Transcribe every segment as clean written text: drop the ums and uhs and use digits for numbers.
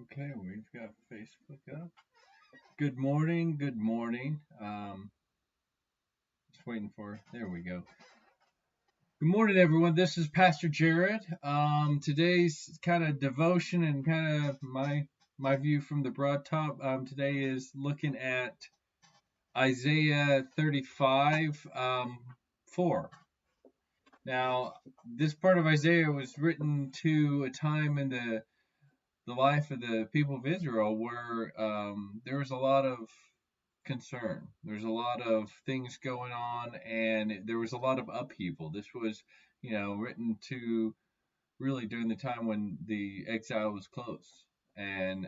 Okay, we've got Facebook up. Good morning. Good morning. Just waiting for. There we go. Good morning, everyone. This is Pastor Jared. Today's kind of devotion and kind of my view from the broad top. Today is looking at Isaiah 35, 4. Now, this part of Isaiah was written to a time in the life of the people of Israel where there was a lot of concern. There's a lot of things going on, and there was a lot of upheaval. This was, written to really during the time when the exile was close, and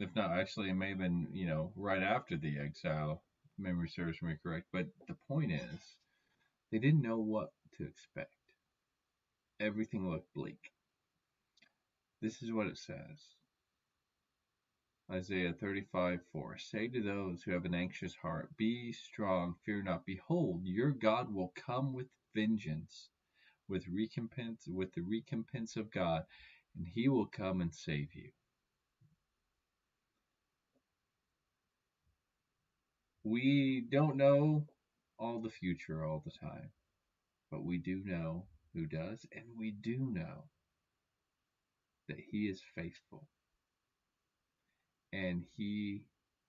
if not, actually, it may have been, right after the exile. If memory serves me correct. But the point is, they didn't know what to expect. Everything looked bleak. This is what it says. Isaiah 35:4. Say to those who have an anxious heart, be strong, fear not. Behold, your God will come with vengeance, with the recompense of God, and he will come and save you. We don't know all the future all the time, but we do know who does, and we do know that he is faithful and he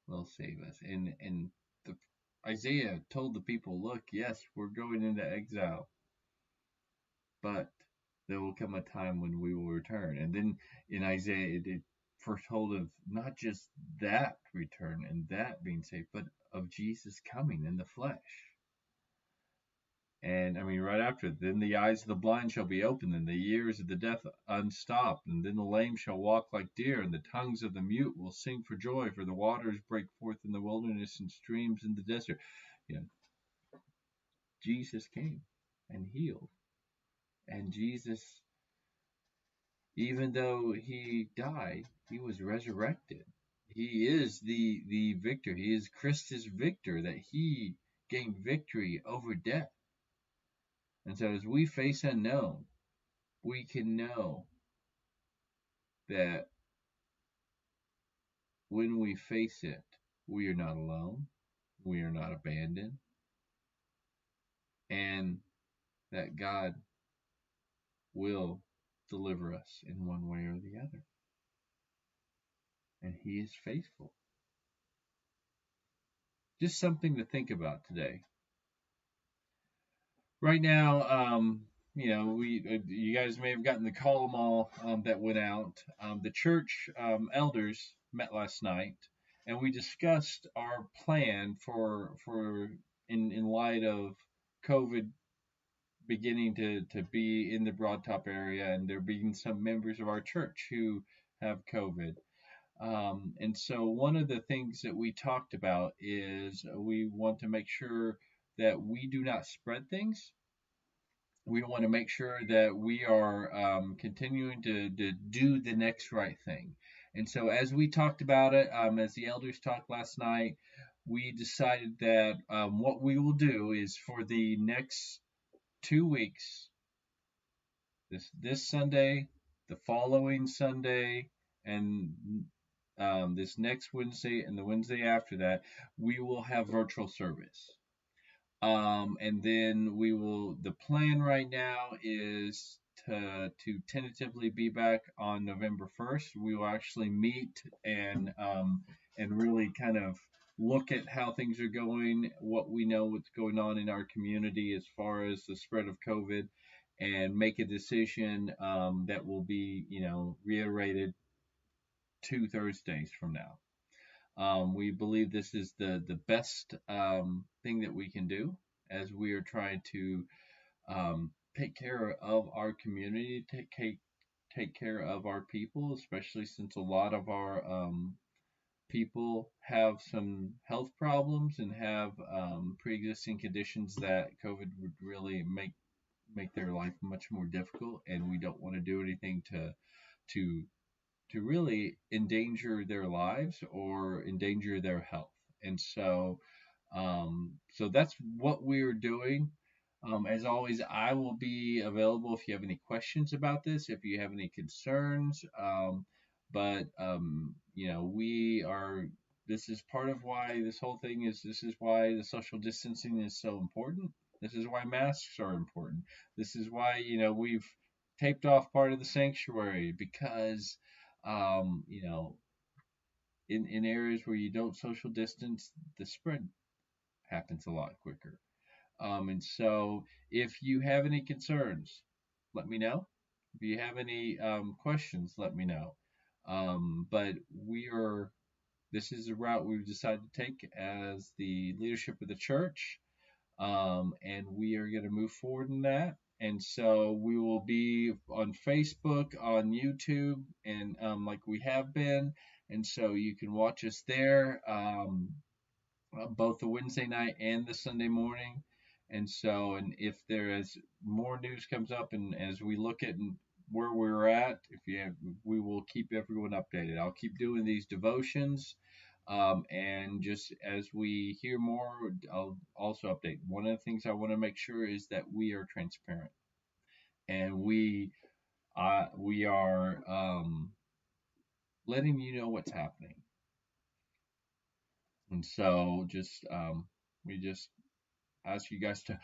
will save us. And the, Isaiah told the people, look, yes, we're going into exile, but there will come a time when we will return. And then in Isaiah, it foretold of not just that return and that being saved, but of Jesus coming in the flesh. And I mean, right after, then the eyes of the blind shall be opened, and the ears of the deaf unstopped, and then the lame shall walk like deer, and the tongues of the mute will sing for joy, for the waters break forth in the wilderness and streams in the desert. You know, Jesus came and healed, and Jesus, even though he died, he was resurrected. He is the victor. He is Christus victor, that he gained victory over death. And so as we face unknown, we can know that when we face it, we are not alone, we are not abandoned, and that God will deliver us in one way or the other. And he is faithful. Just something to think about today. Right now, you guys may have gotten the call all that went out. The church elders met last night, and we discussed our plan for in light of COVID beginning to be in the Broad Top area, and there being some members of our church who have COVID. And so one of the things that we talked about is we want to make sure that we do not spread things. We want to make sure that we are continuing to do the next right thing. And so as we talked about it, as the elders talked last night, we decided that what we will do is for the next 2 weeks, this Sunday, the following Sunday, and this next Wednesday and the Wednesday after that, we will have virtual service. And then we will. The plan right now is to tentatively be back on November 1st. We will actually meet and really kind of look at how things are going, what we know, what's going on in our community as far as the spread of COVID, and make a decision that will be, reiterated 2 Thursdays from now. We believe this is the best thing that we can do as we are trying to take care of our community, take care of our people, especially since a lot of our people have some health problems and have pre-existing conditions that COVID would really make their life much more difficult, and we don't want to do anything to really endanger their lives or endanger their health. And so that's what we're doing. As always, I will be available if you have any questions about this, if you have any concerns. But we are. This is part of why this whole thing is. This is why the social distancing is so important. This is why masks are important. This is why we've taped off part of the sanctuary because um, you know in areas where you don't social distance, the spread happens a lot quicker. And so, if you have any concerns, let me know. If you have any questions, let me know. But this is the route we've decided to take as the leadership of the church, and we are going to move forward in that. And so we will be on Facebook, on YouTube, and like we have been. And so you can watch us there. Both the Wednesday night and the Sunday morning. And so, and if there is more news comes up, and as we look at where we're at, if you have, we will keep everyone updated. I'll keep doing these devotions, and just as we hear more, I'll also update. One of the things I want to make sure is that we are transparent, and we are letting you know what's happening. And so, just we just ask you guys to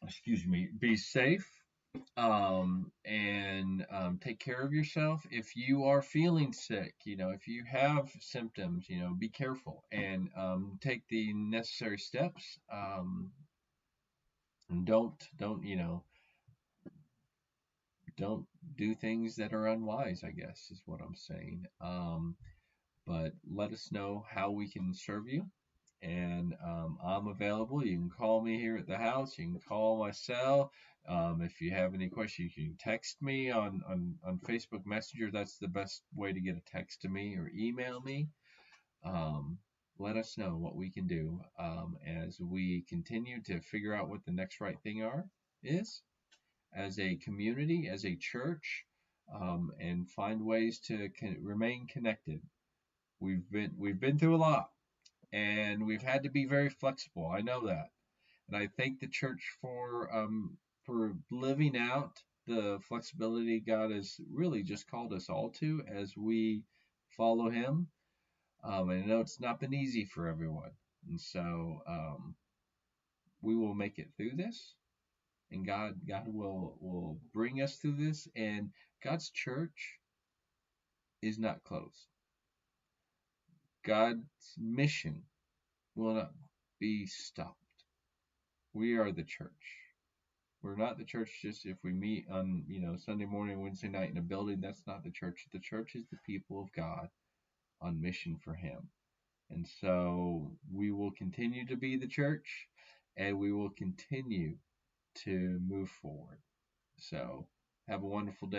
excuse me, be safe, and take care of yourself. If you are feeling sick, if you have symptoms, be careful and take the necessary steps. And don't do things that are unwise, I guess is what I'm saying. But let us know how we can serve you. And I'm available. You can call me here at the house. You can call my cell. If you have any questions, you can text me on Facebook Messenger. That's the best way to get a text to me, or email me. Um, Let us know what we can do as we continue to figure out what the next right thing is as a community, as a church, and find ways to remain connected. We've been through a lot, and we've had to be very flexible. I know that, and I thank the church for living out the flexibility God has really just called us all to as we follow Him. And I know it's not been easy for everyone, and so we will make it through this, and God will bring us through this, and God's church is not closed. God's mission will not be stopped. We are the church. We're not the church just if we meet on, Sunday morning, Wednesday night in a building. That's not the church. The church is the people of God on mission for Him. And so we will continue to be the church, and we will continue to move forward. So have a wonderful day.